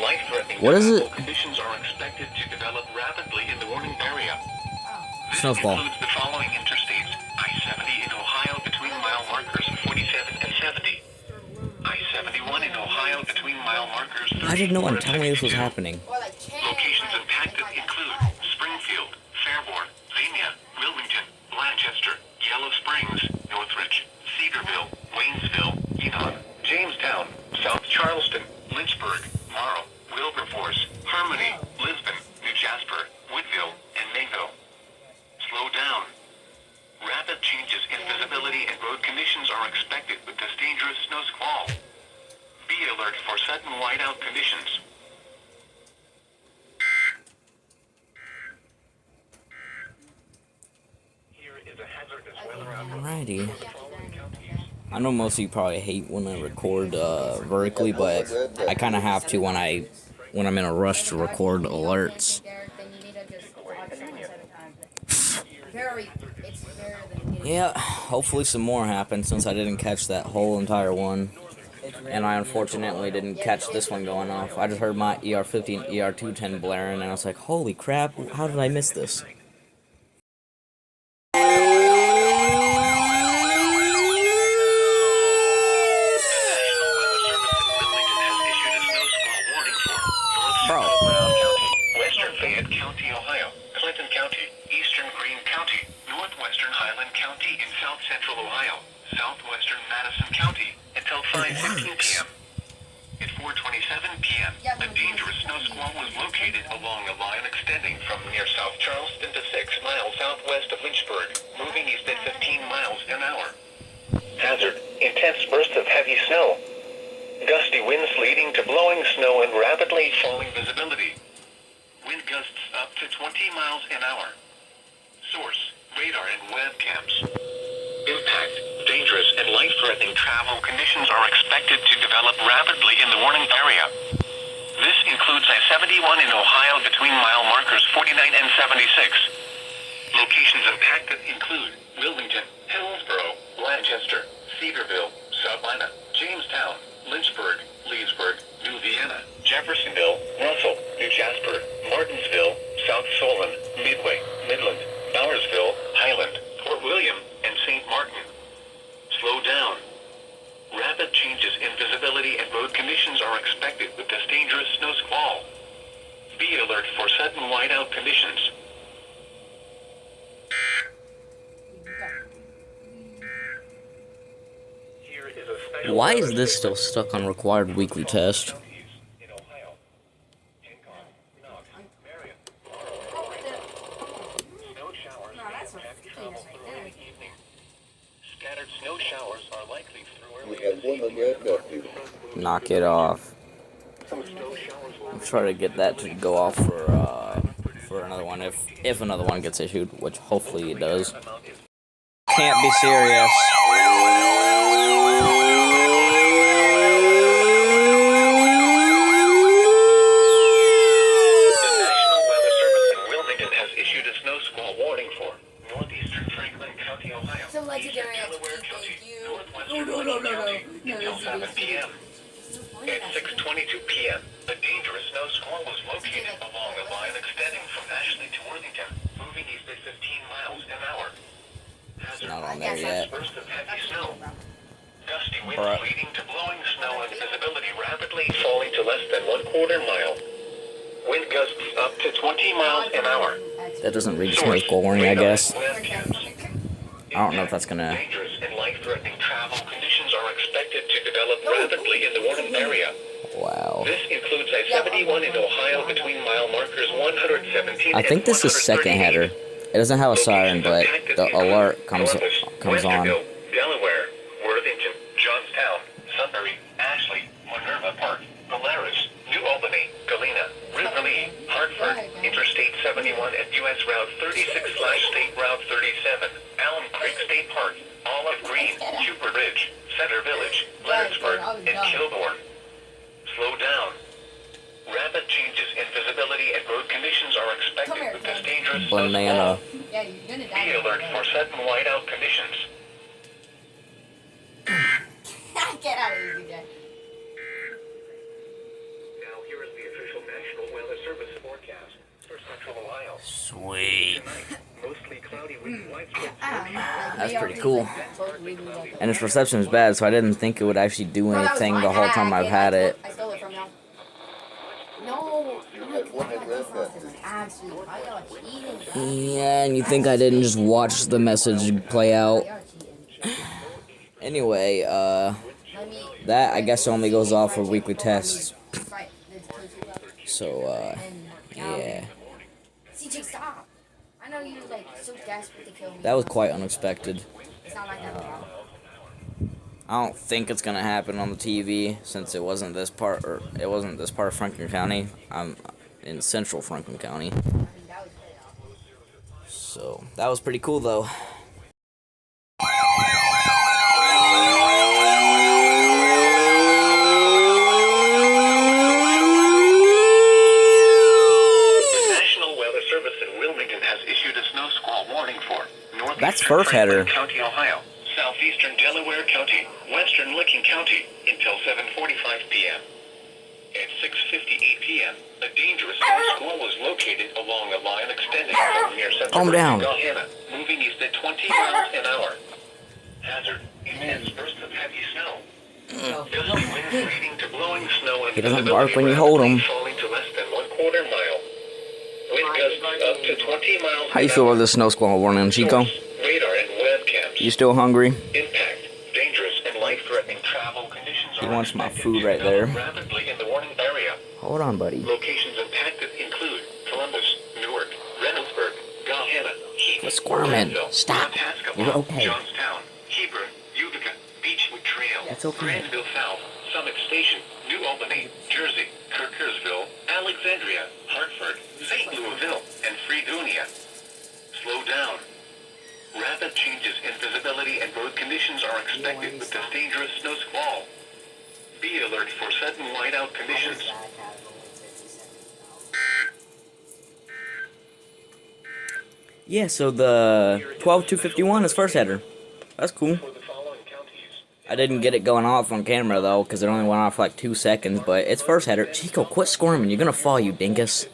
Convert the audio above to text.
life-threatening What is it? conditions are expected to develop rapidly in the warning area. This Snowfall. includes the following interstates: I-70 in Ohio between mile markers 47 and 70. I-71 in Ohio between mile markers 34 I didn't know and until me this was 62. happening. Locations impacted include Springfield, Fairborn, Xenia, Wilmington, Blanchester, Yellow Springs, Northridge, Cedarville, Waynesville, Enon, Jamestown, South Charleston, Lynchburg, Morrow, Wilberforce, Harmony, Lisbon, New Jasper, Woodville, and Mango. Slow down. Rapid changes in visibility and road conditions are expected with this dangerous snow squall. Be alert for sudden whiteout conditions. Here is a hazardous weather outlook. Alrighty. I know most of you probably hate when I record vertically, but I kind of have to when I'm in a rush to record alerts. Yeah, hopefully some more happen since I didn't catch that whole entire one. And I unfortunately didn't catch this one going off. I just heard my ER50 and ER210 blaring, and I was like, holy crap, how did I miss this? Bro. Western Fayette County, Ohio, Clinton County, Eastern Greene County, Northwestern Highland County in South Central Ohio, Southwestern Madison County, until 5:15 p.m. At 4:27 p.m., a dangerous snow squall was located along a line extending from near South Charleston to 6 miles southwest of Lynchburg, moving east at 15 miles an hour. Hazard: intense bursts of heavy snow. Gusty winds leading to blowing snow and rapidly falling visibility. Wind gusts up to 20 miles an hour. Source: radar and webcams. Impact: dangerous and life-threatening travel conditions are expected to develop rapidly in the warning area. This includes I-71 in Ohio between mile markers 49 and 76. Locations impacted include Wilmington, Hillsborough, Blanchester, Cedarville, Savannah, Jamestown, Lynchburg, Leesburg, New Vienna, Jeffersonville, Russell, New Jasper, Martinsville, South Solon, Midway, Midland, Bowersville, Highland, Port William, and St. Martin. Slow down. Rapid changes in visibility and road conditions are expected with this dangerous snow squall. Be alert for sudden whiteout conditions. Why is this still stuck on required weekly test? Scattered snow showers are likely through Knock it off. I'm trying to get that to go off for another one if another one gets issued, which hopefully it does. Can't be serious. Until 7 p.m. At 6:22 p.m., a dangerous snow squall was located along a line extending from Ashley to Worthington, moving east at 15 miles an hour. It's not on there yet. Burst of heavy snow. Gusty winds leading to blowing snow and visibility rapidly falling to less than 1/4 mile. Wind gusts up to 20 miles an hour. That doesn't read snow squall warning, I guess. I don't know if that's gonna. Dangerous and life-threatening travel conditions are expected to develop rapidly in the warning area. Wow. This includes I-71 in Ohio between mile markers 117 I think this is second header. It doesn't have a siren, but the alert comes on. Delaware, Worthington, Johnstown, Sunbury, Ashley, Minerva Park, Polaris, New Albany, Galena, Riverlea, Hartford, Interstate 71 at U.S. Route 36/State Route 37, Alum Creek State Park, Olive Green, Cooper Ridge, Center Village, Leonardsburg, and Kilbourne. Slow down. Rapid changes in visibility and road conditions are expected with this dangerous Banana. Be alert for sudden whiteout conditions. Get out of here, DJ. Now here is the official Sweet. Mostly cloudy with widespread That's pretty cool. And its reception is bad, so I didn't think it would actually do anything the whole time I've had it. I stole it from y'all. No, Yeah, and you think I didn't just watch the message play out. Anyway, that I guess only goes off for weekly tests. So, yeah. CJ, stop. I know you're like so desperate to kill me. That was quite unexpected. It's not like that at all. I don't think it's gonna happen on the TV since it wasn't this part of Franklin County. I'm in central Franklin County. So that was pretty cool though. That's first header. County, Ohio, southeastern Delaware County, western Licking County until 7:45 p.m. At 6:58 p.m., a dangerous squall was located along a line extending from near central Calm down. Guyana, moving east at 20 miles an hour. Hazard: intense bursts of heavy snow. Gusty winds leading to blowing snow and He doesn't bark when you hold him. falling to less than 1/4 mile. Wind gusts up to 20 miles. How you feel about this snow squall warning, Chico? Radar and webcams. You still hungry? Impact, dangerous and life-threatening travel conditions. He are wants my expected food to right there. develop rapidly in the warning area. Hold on, buddy. Locations impacted include Columbus, Newark, Reynoldsburg, Guyana, Heath, Quit squirming. Granville, Stop. Itasca, You're okay. Johnstown, Hebron, Utica, Beechwood Trail, That's okay. Granville South, Summit Station, New Albany, Jersey, Kirkersville, Alexandria, Hartford, St. Louisville, and Fredonia. Slow down. Rapid changes in visibility and road conditions are expected with this dangerous snow squall. Be alert for sudden whiteout conditions. Yeah, so the 12-251 is first header. That's cool. For the following counties, I didn't get it going off on camera though, because it only went off for like 2 seconds, but it's first header. Chico, quit squirming. You're gonna fall, you dingus.